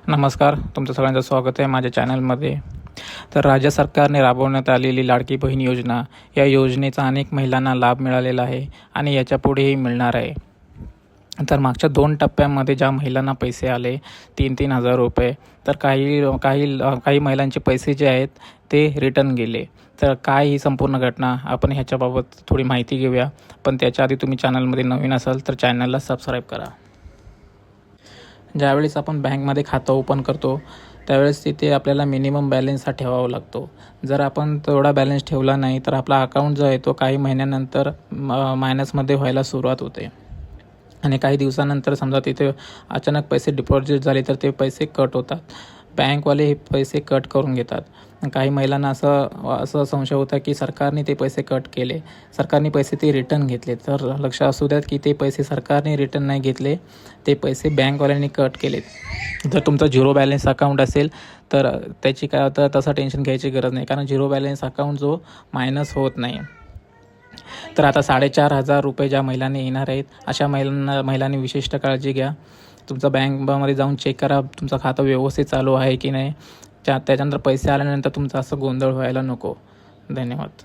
नमस्कार, तुमचं सगळ्यांचं स्वागत आहे माझ्या चॅनलमध्ये. तर राज्य सरकारने राबवण्यात आलेली लाडकी बहीण योजना, या योजनेचा अनेक महिलांना लाभ मिळालेला आहे आणि याच्यापुढेही मिळणार आहे. तर मागच्या 2 टप्प्यांमध्ये ज्या महिलांना पैसे आले 3-3 हजार रुपये, तर काही महिलांचे पैसे जे आहेत ते रिटर्न गेले. तर काय ही संपूर्ण घटना, आपण ह्याच्याबाबत थोडी माहिती घेऊया. पण त्याच्या आधी तुम्ही चॅनलमध्ये नवीन असाल तर चॅनलला सबस्क्राईब करा. ज्यावेळेस आपण बँकमध्ये खातं ओपन करतो त्यावेळेस तिथे आपल्याला मिनिमम बॅलन्स हा ठेवावा लागतो. जर आपण तेवढा बॅलन्स ठेवला नाही तर आपला अकाउंट जो आहे तो काही महिन्यानंतर मायनसमध्ये व्हायला सुरुवात होते आणि काही दिवसानंतर समजा तिथे अचानक पैसे डिपॉझिट झाले तर ते पैसे कट होतात. बँकवाले हे पैसे कट करून घेतात. काही महिलांना असं संशय होता की सरकारने ते पैसे कट केले, सरकारने पैसे ते रिटर्न घेतले. तर लक्ष असू द्यात की ते पैसे सरकारने रिटर्न नाही घेतले, ते पैसे बँकवाल्यांनी कट केलेत. जर तुमचं झिरो बॅलन्स अकाउंट असेल तर त्याची काय होतं, तसं टेन्शन घ्यायची गरज नाही, कारण झिरो बॅलन्स अकाउंट जो मायनस होत नाही. तर आता 4,500 रुपये ज्या महिलांनी येणार आहेत अशा महिलांनी विशिष्ट काळजी घ्या. तुमचं बँकमध्ये जाऊन चेक करा तुमचं खातं व्यवस्थित चालू आहे की नाही. त्याच्यानंतर पैसे आल्यानंतर तुमचा असं गोंधळ व्हायला नको. धन्यवाद.